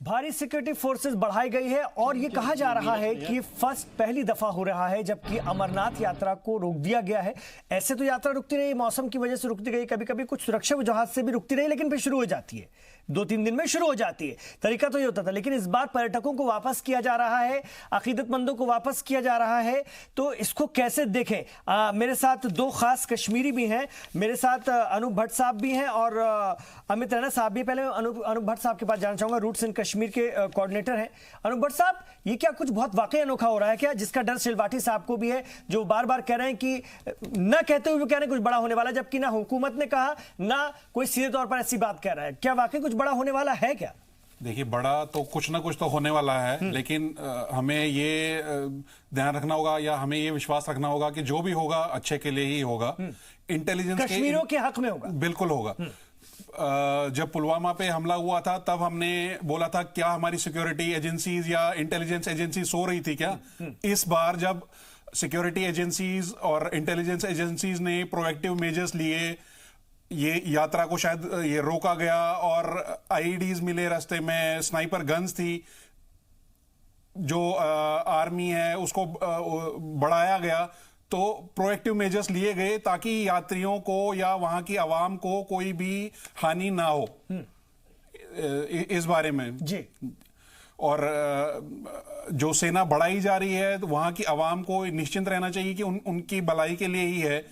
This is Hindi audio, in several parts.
भारी सिक्योरिटी फोर्सेस बढ़ाई गई है और ये कहा जा रहा है कि पहली दफा हो रहा है जबकि अमरनाथ यात्रा को रोक दिया गया है। ऐसे तो यात्रा रुकती रही, मौसम की वजह से रुकती गई, कभी कभी कुछ सुरक्षा वजह से भी रुकती रही, लेकिन फिर शुरू हो जाती है, 2-3 दिन में शुरू हो जाती है। तरीका तो ये होता था, लेकिन इस बार पर्यटकों को वापस किया जा रहा है, अकीदतमंदों को वापस किया जा रहा है, तो इसको कैसे देखें? मेरे साथ दो खास कश्मीरी भी हैं, मेरे साथ अनूप भट्ट साहब भी हैं और अमित रैना साहब भी। पहले अनूप भट्ट साहब के पास जाना चाहूंगा, रूट्स इन कश्मीर के कोऑर्डिनेटर हैं। अनूप भट्ट साहब, ये क्या कुछ बहुत वाकई अनोखा हो रहा है क्या, जिसका डर शिलवाटी साहब को भी है, जो बार बार कह रहे हैं कि ना कहते हुए कह रहे हैं कुछ बड़ा होने वाला, जबकि ना हुकूमत ने कहा ना कोई सीधे तौर पर ऐसी बात कह रहा है। क्या वाकई कुछ बड़ा होने वाला है क्या? देखिए, बड़ा तो कुछ ना कुछ तो होने वाला है, लेकिन हमें ये ध्यान रखना होगा या हमें ये विश्वास रखना होगा कि जो भी होगा अच्छे के लिए ही होगा। इंटेलिजेंस कश्मीरियों के हक में होगा, बिल्कुल होगा। जब पुलवामा पे हमला हुआ था तब हमने बोला था क्या हमारी सिक्योरिटी एजेंसीज या इंटेलिजेंस एजेंसी सो रही थी क्या? इस बार जब सिक्योरिटी एजेंसीज और इंटेलिजेंस एजेंसीज ने प्रोएक्टिव मेजर्स लिए, ये यात्रा को शायद ये रोका गया और आईईडीज मिले रास्ते में, स्नाइपर गन्स थी, जो आर्मी है उसको बढ़ाया गया, तो प्रोएक्टिव मेजर्स लिए गए ताकि यात्रियों को या वहां की आवाम को कोई भी हानि ना हो इस बारे में जी। और जो सेना बढ़ाई जा रही है तो वहां की आवाम को निश्चिंत रहना चाहिए कि उनकी भलाई के लिए ही है।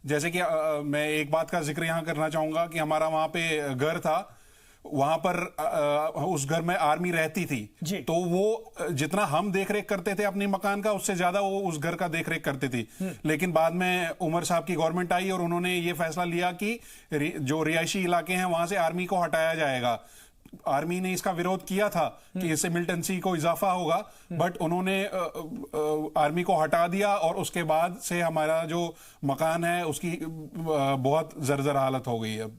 जैसे कि मैं एक बात का जिक्र यहां करना चाहूंगा कि हमारा वहां पे घर था, वहां पर उस घर में आर्मी रहती थी, तो वो जितना हम देखरेख करते थे अपने मकान का, उससे ज्यादा वो उस घर का देखरेख करती थी। लेकिन बाद में उमर साहब की गवर्नमेंट आई और उन्होंने ये फैसला लिया कि जो रिहायशी इलाके हैं वहां से आर्मी को हटाया जाएगा। आर्मी ने इसका विरोध किया था कि इससे मिलिटेंसी को इजाफा होगा, बट उन्होंने आर्मी को हटा दिया और उसके बाद से हमारा जो मकान है उसकी बहुत जर्जर हालत हो गई है अब।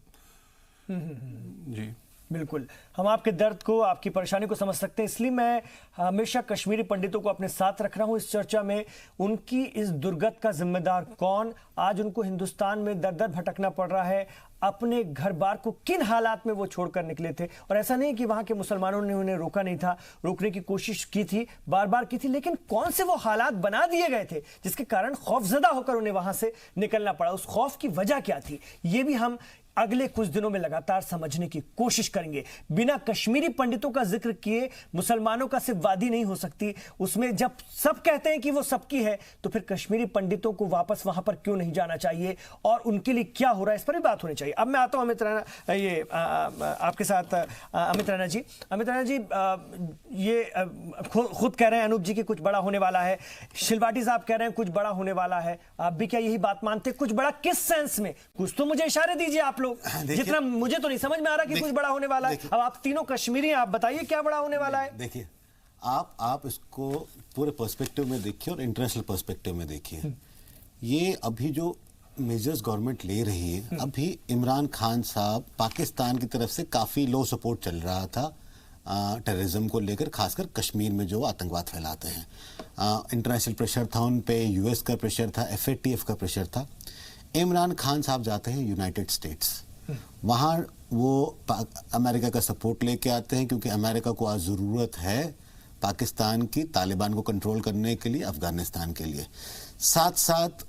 जी बिल्कुल, हम आपके दर्द को, आपकी परेशानी को समझ सकते हैं, इसलिए मैं हमेशा कश्मीरी पंडितों को अपने साथ रख रहा हूं इस चर्चा में। उनकी इस दुर्गत का जिम्मेदार कौन? आज उनको हिंदुस्तान में दर दर भटकना पड़ रहा है, अपने घर बार को किन हालात में वो छोड़कर निकले थे। और ऐसा नहीं कि वहां के मुसलमानों ने उन्हें रोका नहीं था, रोकने की कोशिश की थी, बार बार की थी, लेकिन कौन से वो हालात बना दिए गए थे जिसके कारण खौफजदा होकर उन्हें वहां से निकलना पड़ा? उस खौफ की वजह क्या थी, ये भी हम अगले कुछ दिनों में लगातार समझने की कोशिश करेंगे। बिना कश्मीरी पंडितों का जिक्र किए मुसलमानों का सिर्फ वादी नहीं हो सकती। उसमें जब सब कहते हैं कि वो सबकी है, तो फिर कश्मीरी पंडितों को वापस वहां पर क्यों नहीं जाना चाहिए और उनके लिए क्या हो रहा है, इस पर भी बात होनी चाहिए। अब मैं आता हूं अमित रैना, ये आपके साथ अमित रैना जी। अमित रैना जी, ये खुद कह रहे हैं अनूप जी की कुछ बड़ा होने वाला है, शिलवाटी साहब कह रहे हैं कुछ बड़ा होने वाला है, आप भी क्या यही बात मानते? कुछ बड़ा किस सेंस में? कुछ तो मुझे इशारे दीजिए आप लोग, जितना मुझे तो नहीं समझ में आ रहा कि कुछ बड़ा होने वाला है। अब आप तीनों कश्मीरी हैं, आप बताइए क्या बड़ा होने वाला है? देखिए, आप इसको पूरे पर्सपेक्टिव में देखिए और इंटरनेशनल पर्सपेक्टिव में देखिए। ये अभी जो मेजर्स गवर्नमेंट ले रही है, अभी इमरान खान साहब पाकिस्तान की तरफ से काफी लो सपोर्ट चल रहा था टेररिज्म को लेकर, खासकर कश्मीर में जो आतंकवाद फैलाते हैं। इंटरनेशनल प्रेशर था उन पे, यूएस का प्रेशर था, एफएटीएफ का प्रेशर था। इमरान खान साहब जाते हैं यूनाइटेड स्टेट्स, वहाँ वो अमेरिका का सपोर्ट लेके आते हैं, क्योंकि अमेरिका को आज ज़रूरत है पाकिस्तान की तालिबान को कंट्रोल करने के लिए, अफगानिस्तान के लिए। साथ साथ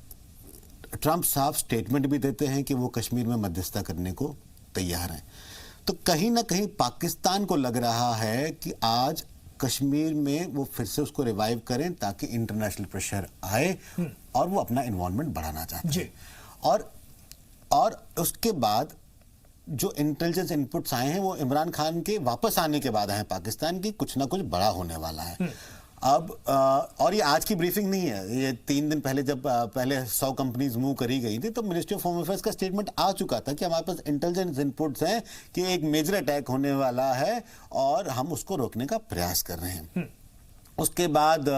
ट्रंप साहब स्टेटमेंट भी देते हैं कि वो कश्मीर में मध्यस्थता करने को तैयार हैं। तो कहीं ना कहीं पाकिस्तान को लग रहा है कि आज कश्मीर में वो फिर से उसको रिवाइव करें ताकि इंटरनेशनल प्रेशर आए और वो अपना इन्वॉल्वमेंट बढ़ाना चाहते हैं। और उसके बाद जो इंटेलिजेंस इनपुट्स आए हैं वो इमरान खान के वापस आने के बाद आए हैं पाकिस्तान की, कुछ ना कुछ बड़ा होने वाला है। अब और ये आज की ब्रीफिंग नहीं है, ये 3 दिन पहले जब पहले 100 कंपनीज मूव करी गई थी तो मिनिस्ट्री ऑफ होम अफेयर्स का स्टेटमेंट आ चुका था कि हमारे पास इंटेलिजेंस इनपुट्स हैं कि एक मेजर अटैक होने वाला है और हम उसको रोकने का प्रयास कर रहे हैं। उसके बाद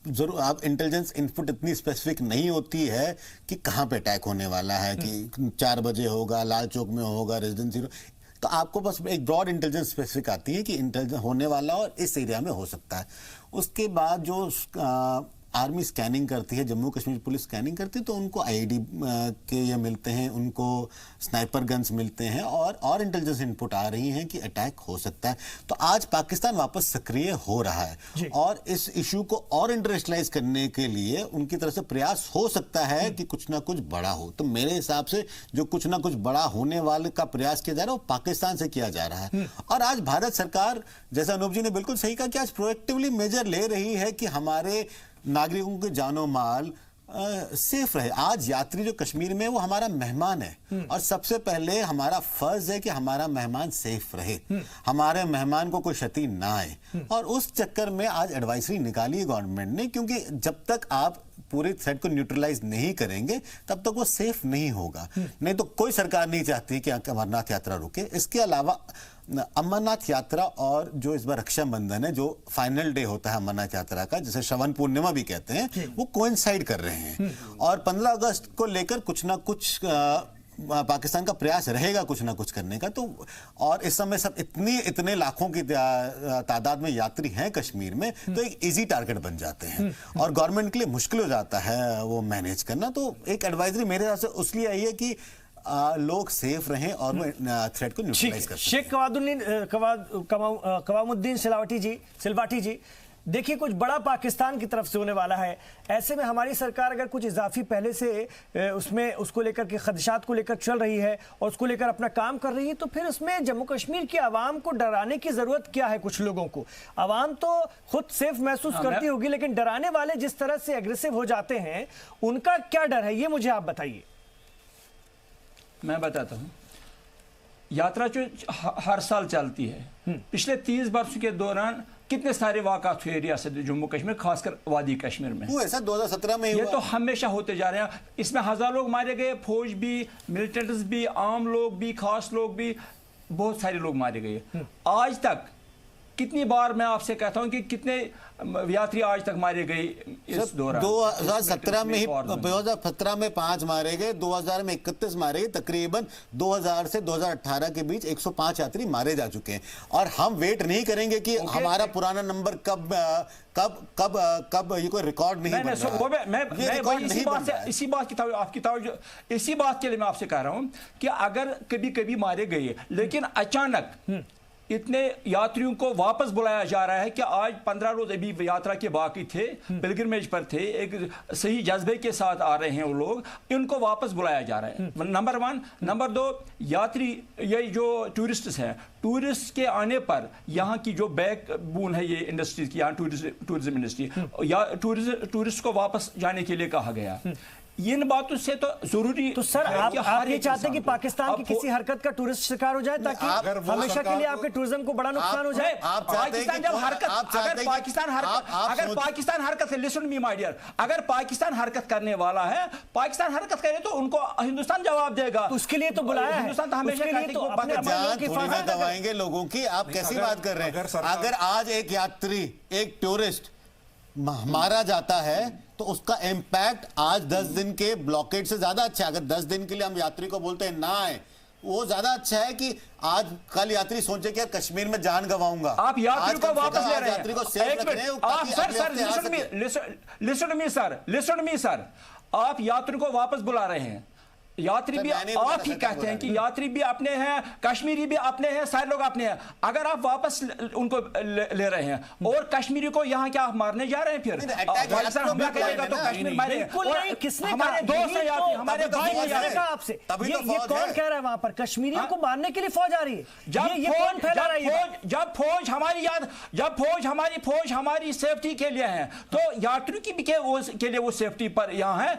जरूर आप इंटेलिजेंस इनपुट इतनी स्पेसिफिक नहीं होती है कि कहाँ पे अटैक होने वाला है, कि 4 बजे होगा, लाल चौक में होगा, रेजिडेंसी, तो आपको बस एक ब्रॉड इंटेलिजेंस स्पेसिफिक आती है कि इंटेलिजेंस होने वाला और इस एरिया में हो सकता है। उसके बाद जो आर्मी स्कैनिंग करती है, जम्मू कश्मीर पुलिस स्कैनिंग करती है, तो उनको आईईडी के ये मिलते हैं, उनको स्नाइपर गन्स मिलते हैं और इंटेलिजेंस इनपुट आ रही हैं कि अटैक हो सकता है। तो आज पाकिस्तान वापस सक्रिय हो रहा है और इस इशू को और इंटरनेशनलाइज करने के लिए उनकी तरफ से प्रयास हो सकता है कि कुछ ना कुछ बड़ा हो। तो मेरे हिसाब से जो कुछ ना कुछ बड़ा होने वाले का प्रयास किया जा रहा है वो पाकिस्तान से किया जा रहा है। और आज भारत सरकार, जैसा अनूप जी ने बिल्कुल सही कहा, कि आज प्रोएक्टिवली मेजर ले रही है कि हमारे नागरिकों के जानो माल सेफ रहे। आज यात्री जो कश्मीर में, वो हमारा मेहमान है और सबसे पहले हमारा फर्ज है कि हमारा मेहमान सेफ रहे, हमारे मेहमान को कोई क्षति ना आए। और उस चक्कर में आज एडवाइजरी निकाली है गवर्नमेंट ने, क्योंकि जब तक आप पूरे थ्रेट को न्यूट्रलाइज नहीं करेंगे तब तक वो सेफ नहीं होगा। नहीं तो कोई सरकार नहीं चाहती कि अमरनाथ यात्रा रुके। इसके अलावा अमरनाथ यात्रा और जो इस बार रक्षाबंधन है, जो फाइनल डे होता है अमरनाथ यात्रा का, जिसे श्रवण पूर्णिमा भी कहते हैं, वो कोइंसाइड कर रहे हैं। और 15 अगस्त को लेकर कुछ ना कुछ पाकिस्तान का प्रयास रहेगा कुछ ना कुछ करने का। तो और इस समय सब इतने लाखों की तादाद में यात्री हैं कश्मीर में, तो एक इजी टारगेट बन जाते हैं और गवर्नमेंट के लिए मुश्किल हो जाता है वो मैनेज करना। तो एक एडवाइजरी मेरे हिसाब से उसलिए आई है कि लोग सेफ रहें और वो थ्रेट को न्यूट्रलाइज कर सकें। शेख कवामुद्दीन सिलवाटी जी, देखिए कुछ बड़ा पाकिस्तान की तरफ से होने वाला है। ऐसे में हमारी सरकार अगर कुछ इजाफी पहले से उसमें उसको लेकर के खदशात को लेकर चल रही है और उसको लेकर अपना काम कर रही है, तो फिर उसमें जम्मू कश्मीर की आवाम को डराने की जरूरत क्या है? कुछ लोगों को आवाम तो खुद सेफ महसूस करती होगी, लेकिन डराने वाले जिस तरह से एग्रेसिव हो जाते हैं, उनका क्या डर है, ये मुझे आप बताइए। मैं बताता हूँ। यात्रा जो हर साल चलती है, पिछले 30 वर्षों के दौरान कितने सारे वाक़ात हुए रियासत जम्मू कश्मीर, खासकर वादी कश्मीर में। वो ऐसा 2017 में ये तो हमेशा होते जा रहे हैं। इसमें 1000 लोग मारे गए, फौज भी, मिलिटेंट्स भी, आम लोग भी, खास लोग भी, बहुत सारे लोग मारे गए। आज तक कितनी बार मैं आपसे कहता हूं कि कितने यात्री आज तक मारे गए इस दौरान? 2017 में ही 2017 में 5 मारे गए, 2000 में 31 मारे गए, तकरीबन 2000 से 2018 के बीच 105 यात्री मारे जा चुके हैं। और हम वेट नहीं करेंगे कि हमारा पुराना नंबर कब ये कोई रिकॉर्ड नहीं बन रहा है। इसी बात के लिए मैं आपसे कह रहा हूं कि अगर कभी कभी मारे गए, लेकिन अचानक इतने यात्रियों को वापस बुलाया जा रहा है कि आज 15 रोज अभी यात्रा के बाकी थे, पिलग्रिमेज पर थे, एक सही जज्बे के साथ आ रहे हैं वो लोग, इनको वापस बुलाया जा रहा है। नंबर 1। नंबर 2, यात्री ये जो टूरिस्ट्स हैं, टूरिस्ट के आने पर यहाँ की जो बैकबोन है ये इंडस्ट्री की, यहाँ टूरिज्म इंडस्ट्री, या टूरिस्ट को वापस जाने के लिए कहा गया। इन बातों से तो जरूरी तो सर आप ये चाहते हैं कि पाकिस्तान की किसी हरकत का टूरिस्ट शिकार हो जाए, ताकि हमेशा के लिए आपके टूरिज्म को बड़ा नुकसान हो जाए? पाकिस्तान जब अगर पाकिस्तान हरकत, लिसन मी माय डियर, अगर पाकिस्तान हरकत करने वाला है, पाकिस्तान हरकत करे तो उनको हिंदुस्तान जवाब देगा। तो उसके लिए तो बुलाया है हिंदुस्तान तो हमेशा दवाएंगे लोगों की। आप कैसी बात कर रहे हैं? अगर आज एक यात्री, एक टूरिस्ट मारा जाता है तो उसका इंपैक्ट आज 10 दिन के ब्लॉकेड से ज्यादा अच्छा है। अगर 10 दिन के लिए हम यात्री को बोलते हैं ना आए, वो ज्यादा अच्छा है कि आज कल यात्री सोचे कि कश्मीर में जान गंवाऊंगा। आप यात्री को वापस ले रहे हैं, यात्री को सेफ रख रहे हैं। लिसन मी सर, आप यात्री को वापस बुला रहे हैं। यात्री भी आप ही कहते हैं कि यात्री भी अपने हैं, कश्मीरी भी अपने हैं, सारे लोग अपने हैं। अगर आप वापस उनको ले रहे हैं और कश्मीरी को यहाँ क्या मारने जा रहे हैं? फिर हमला करेगा तो कश्मीर मारेगा। किसने हमारे दोस्त हैं यात्री, हमारे भाई हैं आपसे। ये कौन कह रहा है वहां पर कश्मीरियों को मारने के लिए फौज आ रही है? जब फौज हमारी सेफ्टी के लिए है, तो यात्रियों की भी के लिए वो सेफ्टी पर यहाँ है।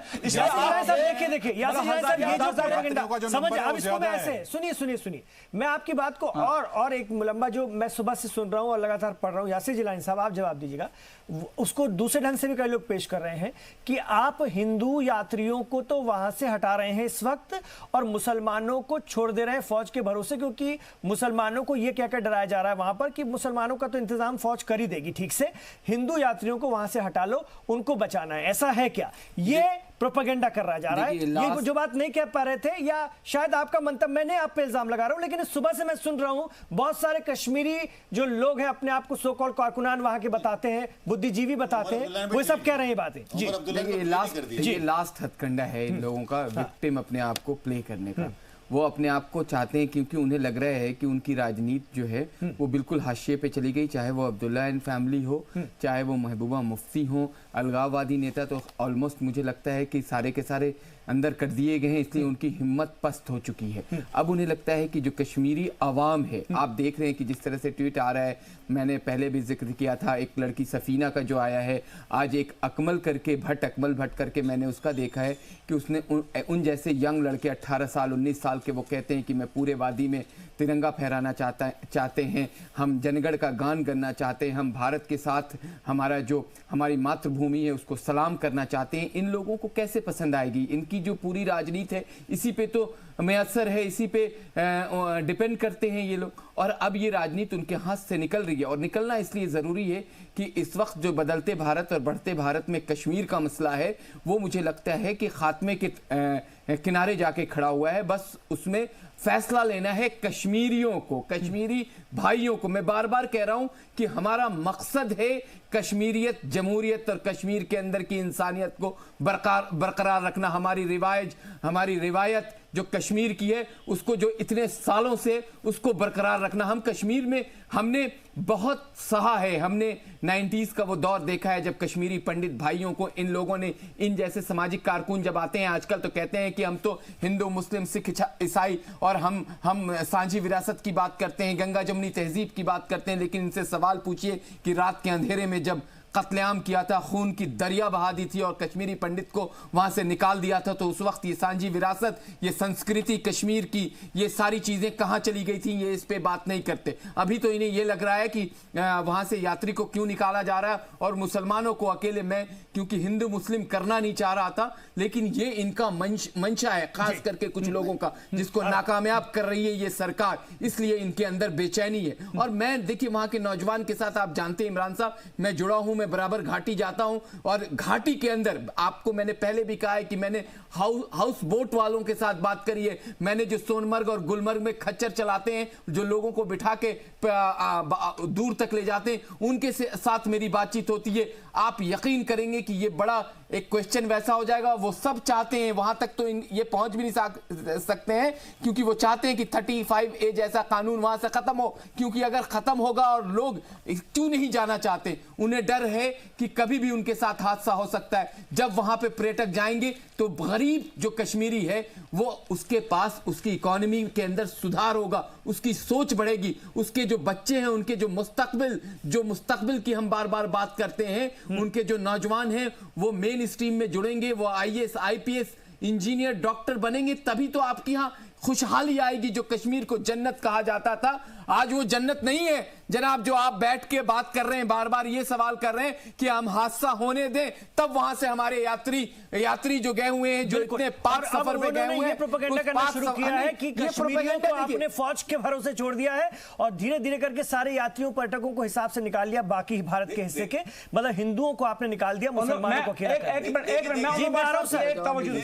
देखिए समझ, अब इसको मैं ऐसे सुनिए, मैं आपकी बात को और एक मुलम्बा जो मैं सुबह से सुन रहा हूं और लगातार पढ़ रहा हूं, यासिर जिलानी साहब आप जवाब दीजिएगा, उसको दूसरे ढंग से भी कई लोग पेश कर रहे हैं कि आप हिंदू यात्रियों को तो वहां से हटा रहे हैं इस वक्त और मुसलमानों को छोड़ दे रहे हैं फौज के भरोसे, क्योंकि मुसलमानों को यह कहकर डराया जा रहा है वहां पर कि मुसलमानों का तो इंतजाम फौज कर ही देगी ठीक से, हिंदू यात्रियों को वहां से हटा लो, उनको बचाना है। ऐसा है क्या? ये प्रोपेगेंडा कर रहा जा रहा है। ये जो बात नहीं कह पा रहे थे, या शायद आपका मंतव्य, मैंने आप पे इल्जाम लगा रहा हूं, लेकिन सुबह से मैं सुन रहा हूं बहुत सारे कश्मीरी जो लोग हैं अपने आप को सो कॉल्ड कारकुनान वहां के बताते हैं, बुद्धिजीवी बताते हैं, वो सब कह रहे हैं बातें। जी देखिए, लास्ट हथकंडा है इन लोगों का विक्टिम अपने आप को प्ले करने का। वो अपने आप को चाहते हैं क्योंकि उन्हें लग रहा है कि उनकी राजनीति जो है वो बिल्कुल हाशिए पे चली गई, चाहे वो अब्दुल्ला एंड फैमिली हो, चाहे वो महबूबा मुफ्ती हो, अलगाववादी नेता तो ऑलमोस्ट मुझे लगता है कि सारे के सारे अंदर कर दिए गए हैं, इसलिए उनकी हिम्मत पस्त हो चुकी है। अब उन्हें लगता है कि जो कश्मीरी अवाम है, आप देख रहे हैं कि जिस तरह से ट्वीट आ रहा है, मैंने पहले भी जिक्र किया था एक लड़की सफीना का जो आया है, आज एक अकमल भट्ट करके मैंने उसका देखा है कि उसने उन जैसे यंग लड़के 18 साल 19 साल के, वो कहते हैं कि मैं पूरे वादी में तिरंगा फहराना चाहते हैं, हम जनगढ़ का गान करना चाहते हैं, हम भारत के साथ हमारी मातृभूमि है उसको सलाम करना चाहते हैं। इन लोगों को कैसे पसंद आएगी? इनकी जो पूरी राजनीति है इसी पे तो मैसर है, इसी पे डिपेंड करते हैं ये लोग। और अब ये राजनीति उनके हाथ से निकल रही है, और निकलना इसलिए ज़रूरी है कि इस वक्त जो बदलते भारत और बढ़ते भारत में कश्मीर का मसला है, वो मुझे लगता है कि खात्मे के किनारे जाके खड़ा हुआ है। बस उसमें फैसला लेना है कश्मीरियों को, कश्मीरी भाइयों को। मैं बार बार कह रहा हूं कि हमारा मकसद है कश्मीरियत, जमहूरियत और कश्मीर के अंदर की इंसानियत को बरकरार रखना। हमारी रिवायत जो कश्मीर की है उसको जो इतने सालों से उसको बरकरार रखना। हम कश्मीर में हमने बहुत सहा है, हमने 90s का वो दौर देखा है जब कश्मीरी पंडित भाइयों को इन लोगों ने, इन जैसे सामाजिक कारकुन जब आते हैं आजकल तो कहते हैं कि हम तो हिंदू मुस्लिम सिख ईसाई और हम सांझी विरासत की बात करते हैं, गंगा जमुनी तहजीब की बात करते हैं, लेकिन इनसे सवाल पूछिए कि रात के अंधेरे में जब कत्लेआम किया था, खून की दरिया बहा दी थी और कश्मीरी पंडित को वहां से निकाल दिया था, तो उस वक्त ये सांझी विरासत, ये संस्कृति कश्मीर की, ये सारी चीजें कहां चली गई थी, ये इस पे बात नहीं करते। अभी तो इन्हें ये लग रहा है कि वहां से यात्री को क्यों निकाला जा रहा है और मुसलमानों को अकेले, मैं क्योंकि हिंदू मुस्लिम करना नहीं चाह रहा था, लेकिन ये इनका मंशा है, खास करके कुछ लोगों का, जिसको नाकामयाब कर रही है ये सरकार, इसलिए इनके अंदर बेचैनी है। और मैं देखिए वहां के नौजवान के साथ, आप जानते हैं इमरान साहब, मैं जुड़ा हूं, मैं बराबर घाटी जाता हूं, और घाटी के अंदर आपको मैंने पहले भी कहा है कि मैंने हाउस बोट वालों के साथ बात करी है, मैंने जो सोनमर्ग और गुलमर्ग में खच्चर चलाते हैं, जो लोगों को बिठा के दूर तक ले जाते हैं, उनके साथ मेरी बातचीत होती है। आप यकीन करेंगे कि ये बड़ा एक क्वेश्चन वैसा हो जाएगा, वो सब चाहते हैं, वहां तक तो ये पहुंच भी नहीं सकते हैं, क्योंकि वो चाहते हैं कि 35A जैसा कानून वहां से खत्म हो, क्योंकि अगर खत्म होगा, और लोग क्यों नहीं जाना चाहते, उन्हें डर है कि कभी भी उनके साथ हादसा हो सकता है। जब वहां पे पर्यटक जाएंगे तो गरीब जो कश्मीरी है वो, उसके पास उसकी इकोनॉमी के अंदर सुधार होगा, उसकी सोच बढ़ेगी, उसके जो बच्चे हैं, उनके जो मुस्तकबिल की हम बार बार बात करते हैं, उनके जो नौजवान हैं वो मेन स्ट्रीम में जुड़ेंगे, वो IAS IPS इंजीनियर डॉक्टर बनेंगे, तभी तो आपके यहाँ खुशहाली आएगी। जो कश्मीर को जन्नत कहा जाता था, आज वो जन्नत नहीं है जनाब। जो आप बैठ के बात कर रहे हैं, बार बार ये सवाल कर रहे हैं कि हम हादसा होने दें, तब वहां से हमारे यात्री जो गए हुए हैं, जो इतने पाक सफर में गए हुए हैं, प्रोपेगेंडा करना शुरू किया है कि कश्मीरियों को आपने फौज के भरोसे छोड़ दिया है, और धीरे धीरे करके सारे यात्रियों पर्यटकों को हिसाब से निकाल लिया, बाकी भारत के हिस्से के, मतलब हिंदुओं को आपने निकाल दिया, मुसलमानों को अकेला कर दिया।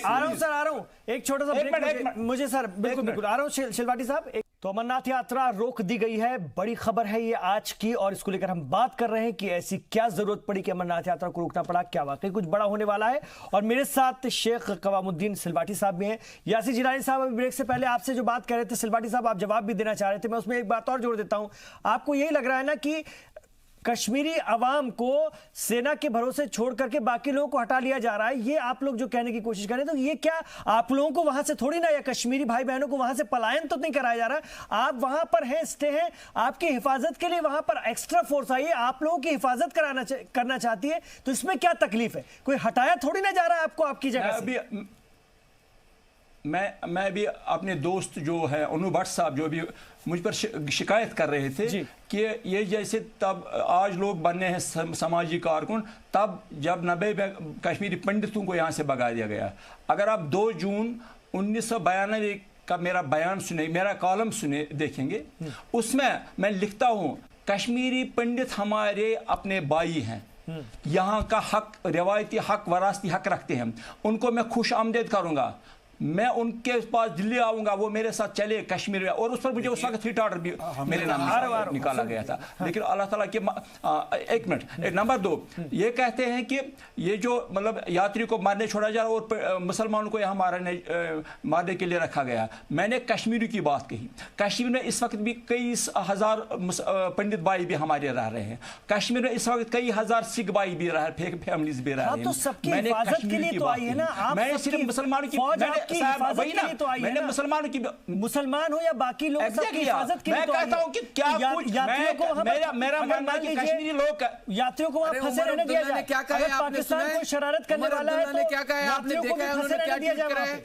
आ रहा हूं एक छोटा सा ब्रेक मुझे सर, बिल्कुल आ रहा हूं शिलवाटी साहब। तो अमरनाथ यात्रा रोक दी गई है, बड़ी खबर है ये आज की, और इसको लेकर हम बात कर रहे हैं कि ऐसी क्या जरूरत पड़ी कि अमरनाथ यात्रा को रोकना पड़ा, क्या वाकई कुछ बड़ा होने वाला है। और मेरे साथ शेख कवामुद्दीन सिलवाटी साहब भी हैं। यासिर जिलानी साहब, अभी ब्रेक से पहले आपसे जो बात कर रहे थे सिलवाटी साहब, आप जवाब भी देना चाह रहे थे, मैं उसमें एक बात और जोड़ देता हूं। आपको यही लग रहा है ना कि कश्मीरी अवाम को सेना के भरोसे छोड़ करके बाकी लोगों को हटा लिया जा रहा है, ये आप लोग जो कहने की कोशिश कर रहे हैं, तो ये क्या आप लोगों को वहां से थोड़ी ना, या कश्मीरी भाई बहनों को वहां से पलायन तो नहीं कराया जा रहा, आप वहां पर हैं, स्टे हैं, आपकी हिफाजत के लिए वहां पर एक्स्ट्रा फोर्स आई है, आप लोगों की हिफाजत करना चाहती है, तो इसमें क्या तकलीफ है? कोई हटाया थोड़ी ना जा रहा है आपको आपकी जगह से। मैं भी अपने दोस्त जो है अनु भट्ट साहब, जो भी मुझ पर शिकायत कर रहे थे कि ये जैसे तब आज लोग बनने हैं समाजी कारकुन, तब जब 90 कश्मीरी पंडितों को यहाँ से भगा दिया गया। अगर आप 2 जून 1992 का मेरा बयान सुने, मेरा कॉलम सुने, देखेंगे, उसमें मैं लिखता हूँ कश्मीरी पंडित हमारे अपने भाई हैं, यहाँ का हक, रिवायती हक, वरासती हक रखते हैं, उनको मैं खुश आमदेद करूंगा। मैं उनके पास दिल्ली आऊंगा, वो मेरे साथ चले कश्मीर में, और उस पर मुझे उस वक्त थ्रीट ऑर्डर भी मेरे नाम निकाला गया था। लेकिन अल्लाह ताला के एक मिनट, नंबर 2, ये कहते हैं कि ये जो मतलब यात्री को मारने छोड़ा जा रहा है और मुसलमानों को यहाँ मारने के लिए रखा गया। मैंने कश्मीरी की बात कही। कश्मीर में इस वक्त भी कई हजार पंडित भाई भी हमारे रह रहे हैं। कश्मीर में इस वक्त कई हजार सिख भाई भी रह रहे हैं, फैमिलीज भी रह रहे हैं। मैंने कश्मीर की बात कही, मैं सिर्फ मुसलमानों की, मैंने मुसलमानों की, मुसलमान हो या बाकी लोग, सबकी हिफाजत के लिए मैं कहता हूं कि क्या कुछ मेरा मानना है कि कश्मीरी लोग यात्रियों को वहां फंसे रहने दिया जाए। क्या कहा है आपने? पाकिस्तान को शरारत करने वाला है तो क्या कहा है आपने? देखा है उन्होंने क्या ट्वीट करा है?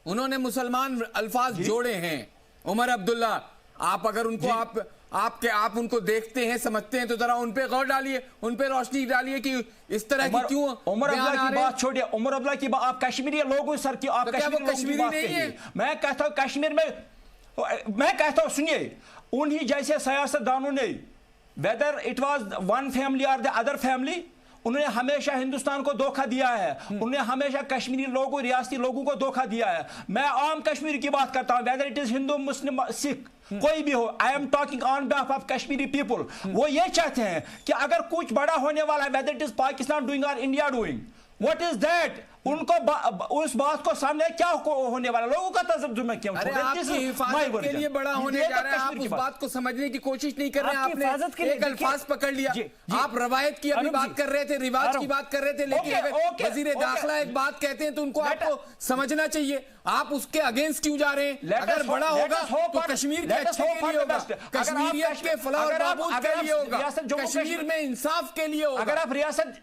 उन्होंने मुसलमान अल्फाज जोड़े हैं। उमर अब्दुल्ला, आप अगर उनको आप उनको देखते हैं, समझते हैं, तो जरा उन पे गौर डालिए, उन पे रोशनी डालिए कि इस तरह की क्यों उमर अब्दुल्ला की बात छोड़िए। उमर अब्दुल्ला की बात, आप कश्मीरी लोगों सर की, आप कश्मीरी नहीं है। मैं कहता हूं कश्मीर में, मैं कहता हूं सुनिए, उन्हीं जैसे सियासतदानों ने, whether it was one family और द अदर फैमिली, उन्होंने हमेशा हिंदुस्तान को धोखा दिया है। उन्होंने हमेशा कश्मीरी लोगों, रियासती लोगों को धोखा दिया है। मैं आम कश्मीर की बात करता हूं, वेदर इट इज हिंदू, मुस्लिम, सिख, कोई भी हो। I am talking on behalf of Kashmiri people. वो ये चाहते हैं कि अगर कुछ बड़ा होने वाला है, whether it is Pakistan doing और India doing, what is that, उनको उस बात को सामने क्या होने वाला, लोगों का तर्जुमा क्यों? अरे आपकी हिफाजत के लिए बड़ा होने जा रहा है, आप उस बात को समझने की कोशिश नहीं कर रहे हैं। आपने एक अल्फाज पकड़ लिया। आप रवायत की अभी बात कर रहे थे, रिवाज की बात कर रहे थे, लेकिन अगर वजीर दाखिला एक बात कहते हैं तो उनको आपको समझना चाहिए। आप उसके अगेंस्ट क्यों जा रहे हैं? अगर बड़ा होगा तो कश्मीर के अच्छे के लिए होगा, कश्मीरियत के फलाह और बहबूद के लिए होगा, कश्मीर में इंसाफ के लिए होगा। अगर आप रियासत,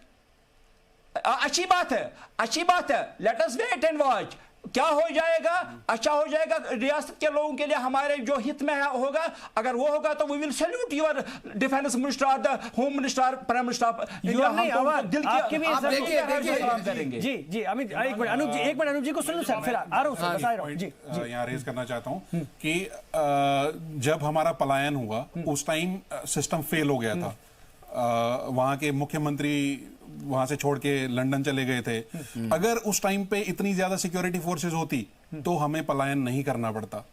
अच्छी बात है, अच्छी बात है, let us wait and watch, क्या हो जाएगा, अच्छा हो जाएगा रियासत के लोगों के लिए, हमारे जो हित में होगा। अगर वो होगा तो we will salute your defence minister, the home minister, prime minister India. दिल की आप देखिए जी जी अमित, एक मिनट अनुज जी को सुन लो सर, फिर आ रहा हूं सर, बता रहा हूं जी। यहाँ रेज करना चाहता हूं कि जब हमारा पलायन हुआ उस टाइम सिस्टम फेल हो गया था। वहां के मुख्यमंत्री वहां से छोड़ के लंदन चले गए थे। अगर उस टाइम पे इतनी ज्यादा सिक्योरिटी फोर्सेस होती तो हमें पलायन नहीं करना पड़ता।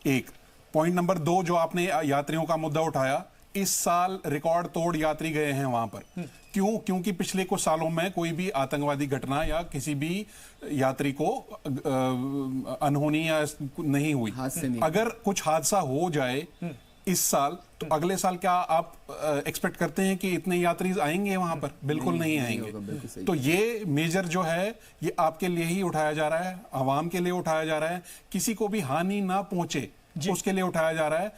एक पॉइंट नंबर 2, जो आपने यात्रियों का मुद्दा उठाया, इस साल रिकॉर्ड तोड़ यात्री गए हैं वहां पर। क्यों? क्योंकि पिछले कुछ सालों में कोई भी आतंकवादी घटना या किसी भी यात्री को अनहोनी या नहीं हुई। अगर कुछ हादसा हो जाए इस साल, तो अगले साल क्या आप एक्सपेक्ट करते हैं कि इतने यात्री आएंगे वहां पर? बिल्कुल नहीं आएंगे। तो ये मेजर जो है ये आपके लिए ही उठाया जा रहा है, आवाम के लिए उठाया जा रहा है, किसी को भी हानि ना पहुंचे उसके लिए उठाया जा रहा है।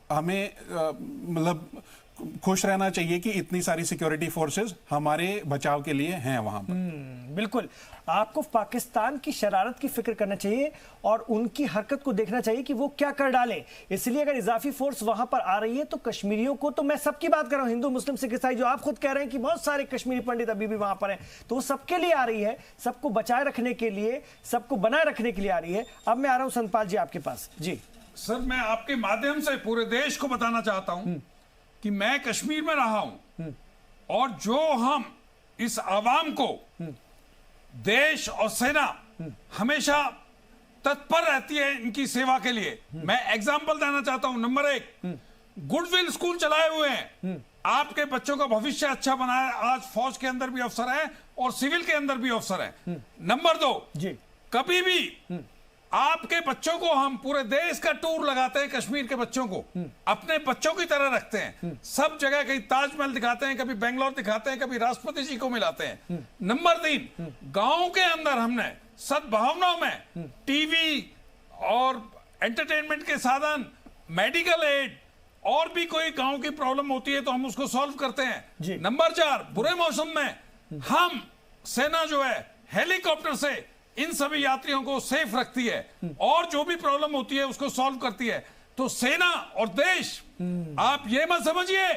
हमें मतलब खुश रहना चाहिए कि इतनी सारी सिक्योरिटी फोर्सेस हमारे बचाव के लिए हैं वहां पर। बिल्कुल, आपको पाकिस्तान की शरारत की फिक्र करना चाहिए और उनकी हरकत को देखना चाहिए कि वो क्या कर डाले। इसलिए अगर इजाफी फोर्स वहां पर आ रही है तो कश्मीरियों को, तो मैं सबकी बात कर रहा हूं, हिंदू, मुस्लिम, सिख, ईसाई, जो आप खुद कह रहे हैं कि बहुत सारे कश्मीरी पंडित अभी भी वहां पर हैं, तो वो सबके लिए आ रही है, सबको बचाए रखने के लिए, सबको बनाए रखने के लिए आ रही है। अब मैं आ रहा हूं संतपाल जी आपके पास। जी सर, मैं आपके माध्यम से पूरे देश को बताना चाहता हूं कि मैं कश्मीर में रहा हूं और जो हम इस आवाम को, देश और सेना हमेशा तत्पर रहती है इनकी सेवा के लिए। मैं एग्जांपल देना चाहता हूं। नंबर 1, गुडविल स्कूल चलाए हुए हैं, आपके बच्चों का भविष्य अच्छा बनाया। आज फौज के अंदर भी अफसर है और सिविल के अंदर भी अफसर है। नंबर 2, कभी भी आपके बच्चों को, हम पूरे देश का टूर लगाते हैं, कश्मीर के बच्चों को अपने बच्चों की तरह रखते हैं। सब जगह कहीं ताजमहल दिखाते हैं, कभी बेंगलोर दिखाते हैं, कभी राष्ट्रपति जी को मिलाते हैं। नंबर 3, गांव के अंदर हमने सद्भावनाओं में टीवी और एंटरटेनमेंट के साधन, मेडिकल एड, और भी कोई गांव की प्रॉब्लम होती है तो हम उसको सॉल्व करते हैं। नंबर 4, बुरे मौसम में हम सेना जो है हेलीकॉप्टर से इन सभी यात्रियों को सेफ रखती है और जो भी प्रॉब्लम होती है उसको सॉल्व करती है। तो सेना और देश, आप ये मत समझिए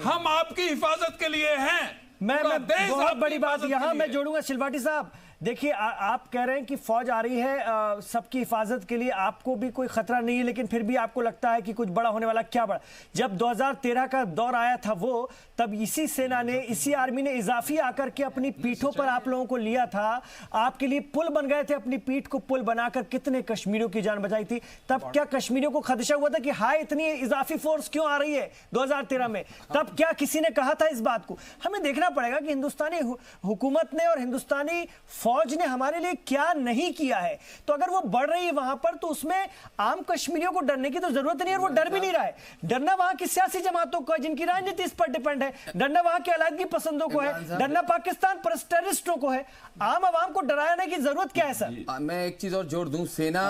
हम आपकी हिफाजत के लिए हैं। मैं बहुत बड़ी बात यहां मैं जोड़ूंगा सिलवाटी साहब, देखिए आप कह रहे हैं कि फौज आ रही है सबकी हिफाजत के लिए, आपको भी कोई खतरा नहीं है, लेकिन फिर भी आपको लगता है कि कुछ बड़ा होने वाला। क्या बड़ा? जब 2013 का दौर आया था वो, तब इसी सेना ने, इसी आर्मी ने इजाफी आकर के अपनी पीठों पर आप लोगों को लिया था, आपके लिए पुल बन गए थे, अपनी पीठ को पुल बनाकर कितने कश्मीरियों की जान बचाई थी। तब क्या कश्मीरियों को खदशा हुआ था कि हाय इतनी इजाफी फोर्स क्यों आ रही है 2013 में? तब क्या किसी ने कहा था इस बात को? हमें देखना पड़ेगा कि हिंदुस्तानी हुकूमत ने और हिंदुस्तानी फौज ने हमारे लिए क्या नहीं किया है। तो अगर वो बढ़ रही है वहां पर, तो उसमें आम कश्मीरियों को डरने की तो जरूरत नहीं है, और वो डर भी नहीं रहा है। डरना वहां की सियासी जमातों को है, जिनकी राजनीति इस पर डिपेंड है, डरना वहां के अलगाववादी पसंदों को है, डरना पाकिस्तान पर टेररिस्टों को है। आम आवाम को डराने की जरूरत क्या है सर? मैं एक चीज और जोड़ दूं, सेना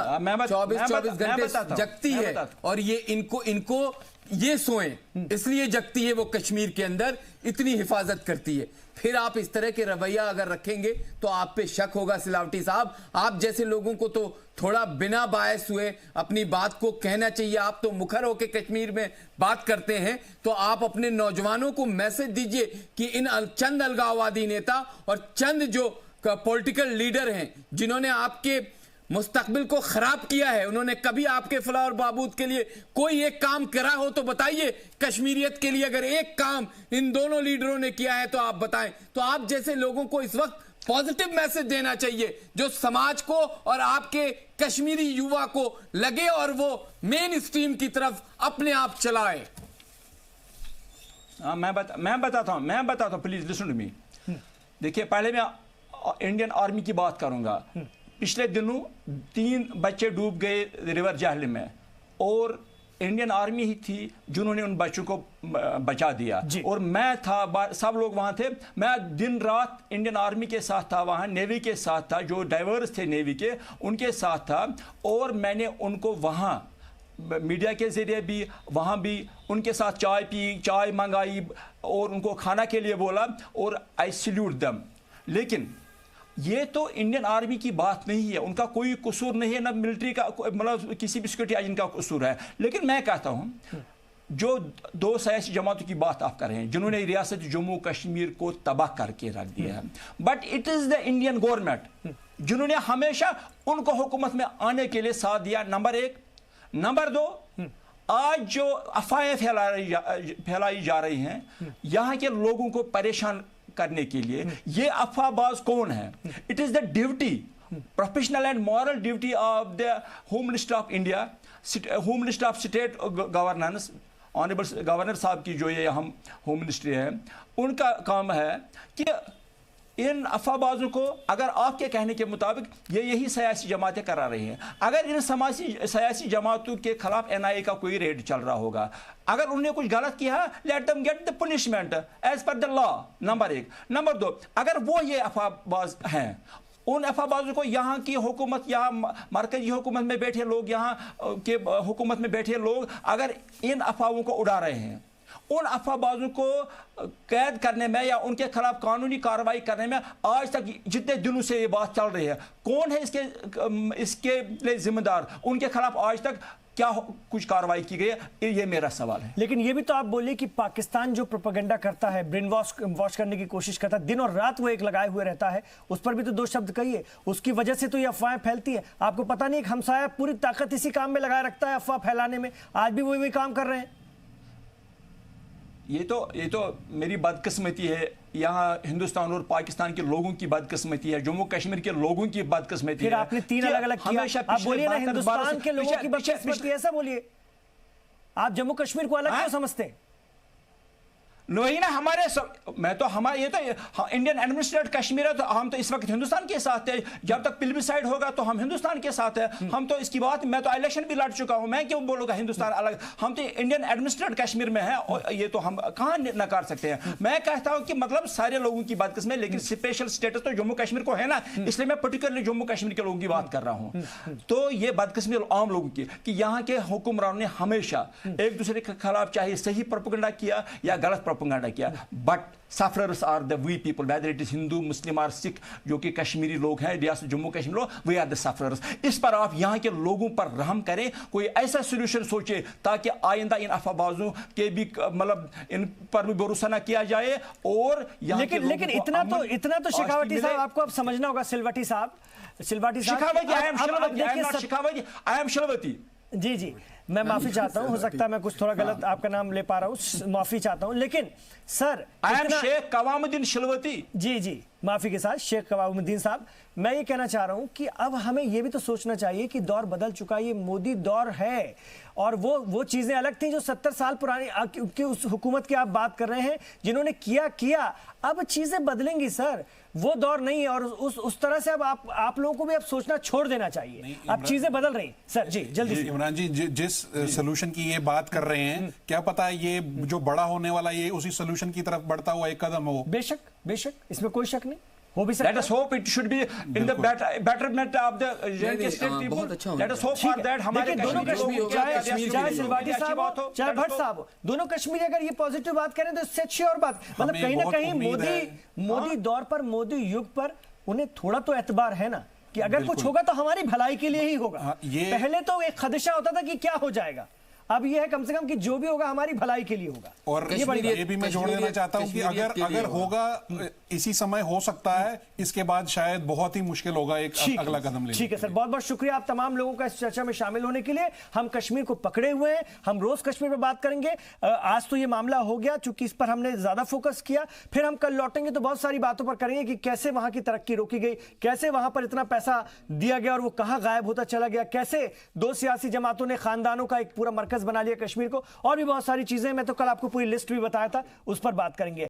24 घंटे जगती है, और ये इनको ये सोएं इसलिए जगती है, वो कश्मीर के अंदर इतनी हिफाजत करती है। फिर आप इस तरह के रवैया अगर रखेंगे तो आप पे शक होगा सिलावटी साहब। आप जैसे लोगों को तो थोड़ा बिना बायस हुए अपनी बात को कहना चाहिए। आप तो मुखर होकर कश्मीर में बात करते हैं, तो आप अपने नौजवानों को मैसेज दीजिए कि इन चंद अलगाववादी नेता और चंद जो पॉलिटिकल लीडर हैं जिन्होंने आपके मुस्तकबिल को खराब किया है, उन्होंने कभी आपके फलाह और बहबूद के लिए कोई एक काम करा हो तो बताइए। कश्मीरियत के लिए अगर एक काम इन दोनों लीडरों ने किया है तो आप बताएं। तो आप जैसे लोगों को इस वक्त पॉजिटिव मैसेज देना चाहिए, जो समाज को और आपके कश्मीरी युवा को लगे और वो मेन स्ट्रीम की तरफ अपने आप चलाए। मैं बताता हूं, प्लीज लिसन टू मी। देखिए, पहले मैं इंडियन आर्मी की बात करूंगा। पिछले दिनों 3 बच्चे डूब गए रिवर जाहली में, और इंडियन आर्मी ही थी जिन्होंने उन बच्चों को बचा दिया। और मैं था, सब लोग वहां थे, मैं दिन रात इंडियन आर्मी के साथ था, वहां नेवी के साथ था, जो डाइवर्स थे नेवी के, उनके साथ था। और मैंने उनको वहां मीडिया के जरिए भी, वहां भी उनके साथ चाय पी, चाय मंगाई और उनको खाना के लिए बोला, और आई सैल्यूट देम। लेकिन ये तो इंडियन आर्मी की बात नहीं है, उनका कोई कसूर नहीं है, ना मिलिट्री का, मतलब किसी भी सिक्योरिटी एजेंट का कसूर है। लेकिन मैं कहता हूं, जो 2 सियासी जमातों की बात आप कर रहे हैं जिन्होंने रियासत जम्मू कश्मीर को तबाह करके रख दिया है, but it is the Indian government जिन्होंने हमेशा उनको हुकूमत में आने के लिए साथ दिया, नंबर 1। नंबर 2, आज जो अफवाहें फैलाई जा रही हैं यहां के लोगों को परेशान करने के लिए, ये अफवाहबाज कौन है? It is the duty, professional and moral duty of the home minister of India, home minister of state governance, honourable governor साहब की जो ये हम होम मिनिस्ट्री है, उनका काम है कि इन अफवाहबाजों को, अगर आपके कहने के मुताबिक ये यही सियासी जमातें करा रही हैं, अगर इन सियासी जमातों के खिलाफ NIA का कोई रेड चल रहा होगा, अगर उन्होंने कुछ गलत किया, let them get the punishment as per the law, number 1। Number 2, अगर वो ये अफवाहबाज हैं, उन अफवाहबाजों को यहाँ की हुकूमत, यहाँ मरकजी हुकूमत में बैठे लोग, यहाँ के हुकूमत में बैठे लोग अगर इन अफवाहों को उड़ा रहे हैं, उन अफवाहबाजों को कैद करने में या उनके खिलाफ कानूनी कार्रवाई करने में आज तक जितने दिनों से ये बात चल रही है, कौन है इसके लिए जिम्मेदार? उनके खिलाफ आज तक क्या कुछ कार्रवाई की गई है? ये मेरा सवाल है। लेकिन ये भी तो आप बोलिए कि पाकिस्तान जो प्रोपेगेंडा करता है, ब्रेन वॉश करने की कोशिश करता है, दिन और रात वो एक लगाए हुए रहता है, उस पर भी तो 2 शब्द कहिए। उसकी वजह से तो ये अफवाहें फैलती है। आपको पता नहीं, एक हमसाया पूरी ताकत इसी काम में लगाए रखता है, अफवाह फैलाने में। आज भी वही काम कर रहे हैं। ये तो मेरी बदकिस्मती है, यहाँ हिंदुस्तान और पाकिस्तान के लोगों की बदकिस्मती है, जम्मू कश्मीर के लोगों की बदकिस्मती है। फिर आपने 3 अलग-अलग किया। आप बोलिए ना, हिंदुस्तान के लोगों की बदकिस्मती, ऐसा बोलिए। आप जम्मू कश्मीर को अलग क्यों समझते हैं? वही ना मैं तो हमारे ये तो इंडियन एडमिनिस्ट्रेटेड कश्मीर है, तो हम तो इस वक्त हिंदुस्तान के साथ है। जब तक प्लेबिसाइड होगा तो हम हिंदुस्तान के साथ है। हम तो इसकी बात, मैं तो इलेक्शन भी लड़ चुका हूं, मैं क्यों बोलूंगा हिंदुस्तान अलग? हम तो इंडियन एडमिनिस्ट्रेटेड कश्मीर में है, और ये तो हम कहां नकार सकते हैं। मैं कहता हूं कि मतलब सारे लोगों की बात किसमें, लेकिन स्पेशल स्टेटस तो जम्मू कश्मीर को है ना, इसलिए मैं पर्टिकुलरली जम्मू कश्मीर के लोगों की बात कर रहा हूं। तो ये बदकिस्मती आम लोगों की कि यहाँ के हुक्मरानों ने हमेशा एक दूसरे के खिलाफ चाहे सही प्रोपेगेंडा किया या गलत प्रोपेगेंडा किया, but sufferers are the we people, whether it is Hindu, Muslim और सिख, जो कि कश्मीरी लोग हैं, रियासत जम्मू कश्मीर लोग, वे आर द सफरर्स। इस पर आप यहाँ के लोगों पर रहम करें, कोई ऐसा सोल्यूशन सोचे ताकि आइंदा इन अफवाहों के भी मतलब इन पर भी भरोसा न किया जाए। और लेकिन इतना तो शेखावती साहब आपको अब समझना होगा, सिलवटी साहब आई एम शिलवती। जी मैं माफी चाहता हूं, हो सकता है मैं कुछ थोड़ा गलत आपका नाम ले पा रहा हूं, माफी चाहता हूं, लेकिन सर आई एम शेख कवामुद्दीन शिलवती। जी माफी के साथ शेख कवामुद्दीन साहब, मैं ये कहना चाह रहा हूं कि अब हमें ये भी तो सोचना चाहिए कि दौर बदल चुका है, ये मोदी दौर है, और वो चीजें अलग थी जो 70 साल पुरानी की उस हुकूमत की आप बात कर रहे हैं जिन्होंने किया। अब चीजें बदलेंगी सर, वो दौर नहीं है, और उस तरह से अब आप लोगों को भी अब सोचना छोड़ देना चाहिए। अब चीजें बदल रही सर। जी जल्दी से इमरान जी, जिस सोल्यूशन की ये बात कर रहे हैं, क्या पता है ये जो बड़ा होने वाला ये उसी सोल्यूशन की तरफ बढ़ता हुआ एक कदम हो। बेशक इसमें कोई शक नहीं, हो भी सकता है। Let us hope it should be in the betterment of the state people. बहुत अच्छा Let us hope for that. हमारे दोनों कश्मीर, चाहे सिलवाटी साहब हो, चाहे भट्ट साहब हो, दोनों कश्मीरी अगर ये पॉजिटिव बात करें तो इससे अच्छी और बात, मतलब कहीं ना कहीं मोदी दौर पर, मोदी युग पर उन्हें थोड़ा तो एतबार है ना कि अगर कुछ होगा तो हमारी भलाई के लिए ही होगा। पहले तो एक खदशा होता था कि क्या हो जाएगा, अब ये है कम से कम कि जो भी होगा हमारी भलाई के लिए होगा। और ये भी मैं जोड़ देना चाहता हूं कि अगर होगा इसी समय हो सकता है, इसके बाद शायद बहुत ही मुश्किल होगा एक अगला कदम लेना। ठीक है सर, बहुत बहुत शुक्रिया आप तमाम लोगों का इस चर्चा में शामिल होने के लिए। हम कश्मीर को पकड़े हुए हैं, हम रोज कश्मीर पर बात करेंगे। आज तो ये मामला हो गया, चूंकि इस पर हमने ज्यादा फोकस किया, फिर हम कल लौटेंगे तो बहुत सारी बातों पर करेंगे कि कैसे वहां की तरक्की रोकी गई, कैसे वहां पर इतना पैसा दिया गया और वो कहां गायब होता चला गया, कैसे दो सियासी जमातों ने खानदानों का एक पूरा मरकज बना लिया कश्मीर को, और भी बहुत सारी चीजें। मैं तो कल आपको पूरी लिस्ट भी बताया था, उस पर बात करेंगे।